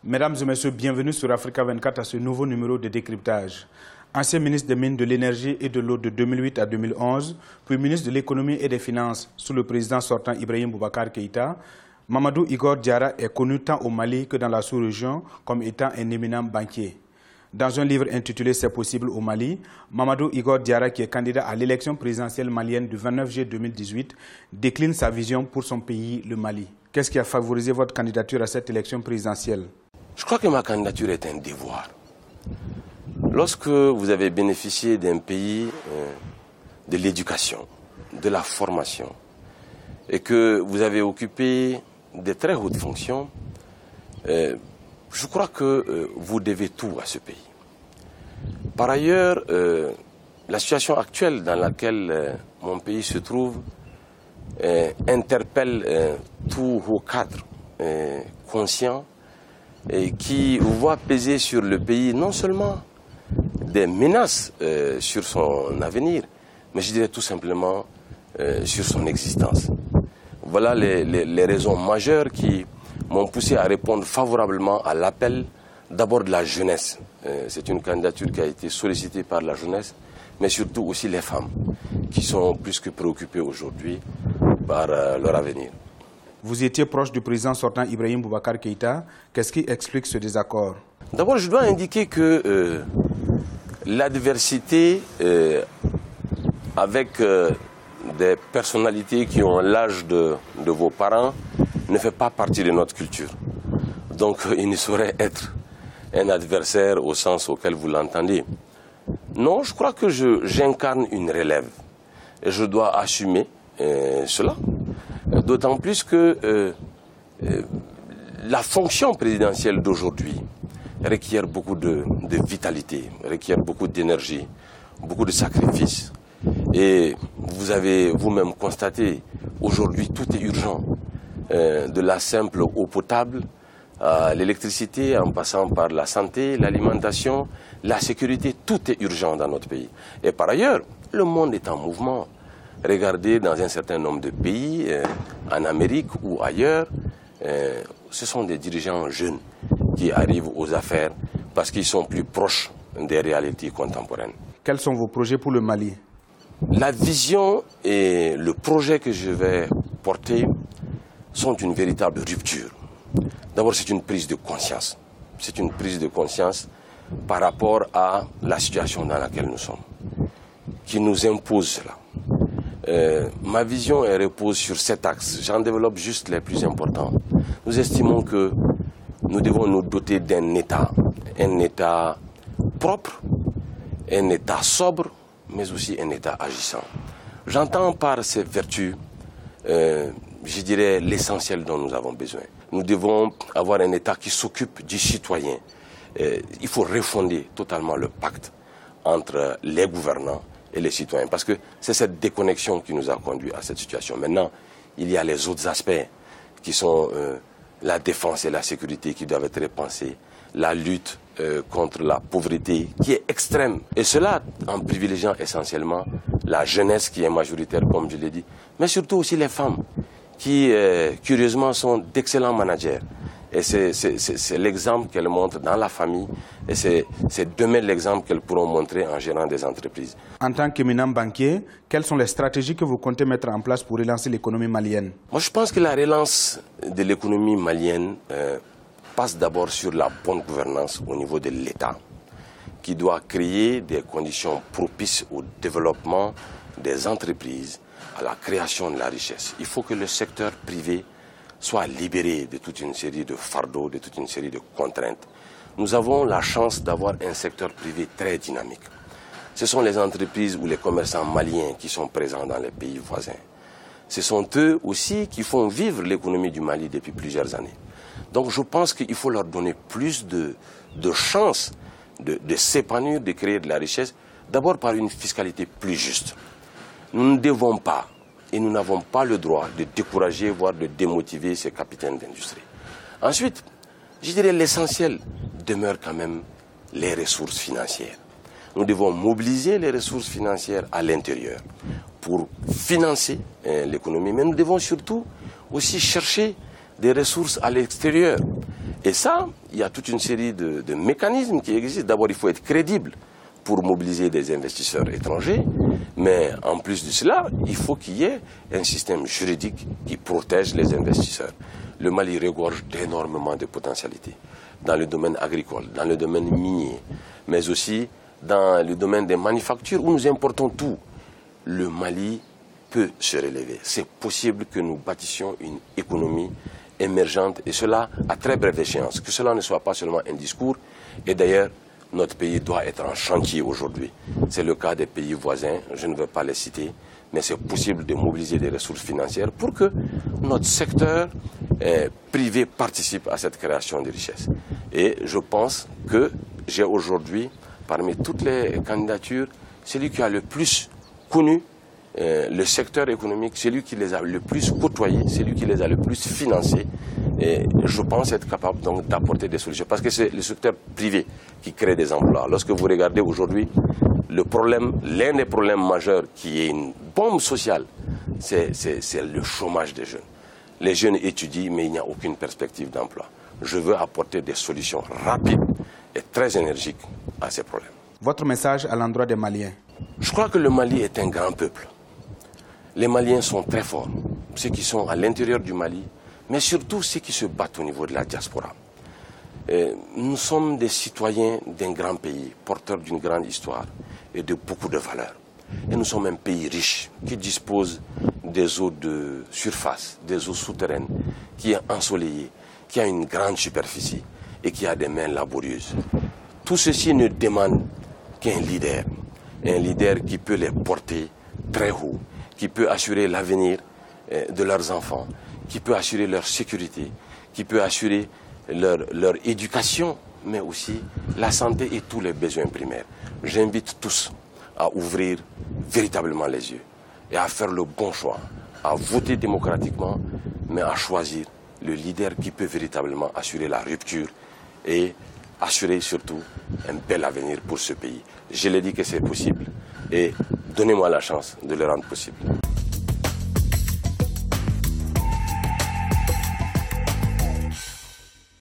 Mesdames et messieurs, bienvenue sur Africa 24 à ce nouveau numéro de décryptage. Ancien ministre des Mines, de l'Énergie et de l'Eau de 2008 à 2011, puis ministre de l'Économie et des Finances sous le président sortant Ibrahim Boubacar Keïta, Mamadou Igor Diarra est connu tant au Mali que dans la sous-région comme étant un éminent banquier. Dans un livre intitulé « C'est possible au Mali », Mamadou Igor Diarra, qui est candidat à l'élection présidentielle malienne du 29 juillet 2018, décline sa vision pour son pays, le Mali. Qu'est-ce qui a favorisé votre candidature à cette élection présidentielle? Je crois que ma candidature est un devoir. Lorsque vous avez bénéficié d'un pays de l'éducation, de la formation, et que vous avez occupé de très hautes fonctions, je crois que vous devez tout à ce pays. Par ailleurs, la situation actuelle dans laquelle mon pays se trouve interpelle tous vos cadres conscients et qui voient peser sur le pays non seulement des menaces sur son avenir, mais je dirais tout simplement sur son existence. Voilà les raisons majeures qui m'ont poussé à répondre favorablement à l'appel d'abord de la jeunesse. C'est une candidature qui a été sollicitée par la jeunesse, mais surtout aussi les femmes, qui sont plus que préoccupées aujourd'hui par leur avenir. Vous étiez proche du président sortant Ibrahim Boubacar Keïta. Qu'est-ce qui explique ce désaccord? D'abord, je dois indiquer que l'adversité avec des personnalités qui ont l'âge de vos parents ne fait pas partie de notre culture. Donc, il ne saurait être un adversaire au sens auquel vous l'entendez. Non, je crois que j'incarne une relève et je dois assumer cela. D'autant plus que la fonction présidentielle d'aujourd'hui requiert beaucoup de vitalité, requiert beaucoup d'énergie, beaucoup de sacrifices. Et vous avez vous-même constaté, aujourd'hui tout est urgent, de la simple eau potable à l'électricité, en passant par la santé, l'alimentation, la sécurité, tout est urgent dans notre pays. Et par ailleurs, le monde est en mouvement. Regardez dans un certain nombre de pays, en Amérique ou ailleurs, ce sont des dirigeants jeunes qui arrivent aux affaires parce qu'ils sont plus proches des réalités contemporaines. Quels sont vos projets pour le Mali? La vision et le projet que je vais porter sont une véritable rupture. D'abord, c'est une prise de conscience. C'est une prise de conscience par rapport à la situation dans laquelle nous sommes, qui nous impose cela. Ma vision repose sur 7 axes. J'en développe juste les plus importants. Nous estimons que nous devons nous doter d'un État propre, un État sobre, mais aussi un État agissant. J'entends par ces vertus, je dirais, l'essentiel dont nous avons besoin. Nous devons avoir un État qui s'occupe du citoyen. Il faut refonder totalement le pacte entre les gouvernants et les citoyens, parce que c'est cette déconnexion qui nous a conduit à cette situation. Maintenant, il y a les autres aspects qui sont la défense et la sécurité qui doivent être repensés, la lutte contre la pauvreté qui est extrême, et cela en privilégiant essentiellement la jeunesse qui est majoritaire, comme je l'ai dit, mais surtout aussi les femmes qui, curieusement, sont d'excellents managers. Et c'est l'exemple qu'elles montrent dans la famille, et c'est demain l'exemple qu'elles pourront montrer en gérant des entreprises. En tant qu'éminent banquier, quelles sont les stratégies que vous comptez mettre en place pour relancer l'économie malienne? Moi, je pense que la relance de l'économie malienne passe d'abord sur la bonne gouvernance au niveau de l'État, qui doit créer des conditions propices au développement des entreprises, à la création de la richesse. Il faut que le secteur privé soit libéré de toute une série de fardeaux, de toute une série de contraintes. Nous avons la chance d'avoir un secteur privé très dynamique. Ce sont les entreprises ou les commerçants maliens qui sont présents dans les pays voisins. Ce sont eux aussi qui font vivre l'économie du Mali depuis plusieurs années. Donc je pense qu'il faut leur donner plus de chances de s'épanouir, de créer de la richesse, d'abord par une fiscalité plus juste. Nous ne devons pas, et nous n'avons pas le droit de décourager, voire de démotiver ces capitaines d'industrie. Ensuite, je dirais l'essentiel demeure quand même les ressources financières. Nous devons mobiliser les ressources financières à l'intérieur pour financer l'économie, mais nous devons surtout aussi chercher des ressources à l'extérieur. Et ça, il y a toute une série de mécanismes qui existent. D'abord, il faut être crédible pour mobiliser des investisseurs étrangers. Mais en plus de cela, il faut qu'il y ait un système juridique qui protège les investisseurs. Le Mali regorge d'énormément de potentialités dans le domaine agricole, dans le domaine minier, mais aussi dans le domaine des manufactures où nous importons tout. Le Mali peut se relever. C'est possible que nous bâtissions une économie émergente et cela à très brève échéance. Que cela ne soit pas seulement un discours. Et d'ailleurs, notre pays doit être en chantier aujourd'hui. C'est le cas des pays voisins, je ne veux pas les citer, mais c'est possible de mobiliser des ressources financières pour que notre secteur privé participe à cette création de richesses. Et je pense que j'ai aujourd'hui, parmi toutes les candidatures, celui qui a le plus connu le secteur économique, celui qui les a le plus côtoyés, celui qui les a le plus financés. Et je pense être capable donc d'apporter des solutions. Parce que c'est le secteur privé qui crée des emplois. Lorsque vous regardez aujourd'hui, l'un des problèmes majeurs qui est une bombe sociale, c'est le chômage des jeunes. Les jeunes étudient, mais il n'y a aucune perspective d'emploi. Je veux apporter des solutions rapides et très énergiques à ces problèmes. Votre message à l'endroit des Maliens? Je crois que le Mali est un grand peuple. Les Maliens sont très forts, ceux qui sont à l'intérieur du Mali, mais surtout ceux qui se battent au niveau de la diaspora. Nous sommes des citoyens d'un grand pays, porteurs d'une grande histoire et de beaucoup de valeurs. Et nous sommes un pays riche qui dispose des eaux de surface, des eaux souterraines, qui est ensoleillé, qui a une grande superficie et qui a des mains laborieuses. Tout ceci ne demande qu'un leader qui peut les porter très haut, qui peut assurer l'avenir de leurs enfants, qui peut assurer leur sécurité, qui peut assurer leur éducation, mais aussi la santé et tous les besoins primaires. J'invite tous à ouvrir véritablement les yeux et à faire le bon choix, à voter démocratiquement, mais à choisir le leader qui peut véritablement assurer la rupture et assurer surtout un bel avenir pour ce pays. Je l'ai dit que c'est possible et donnez-moi la chance de le rendre possible.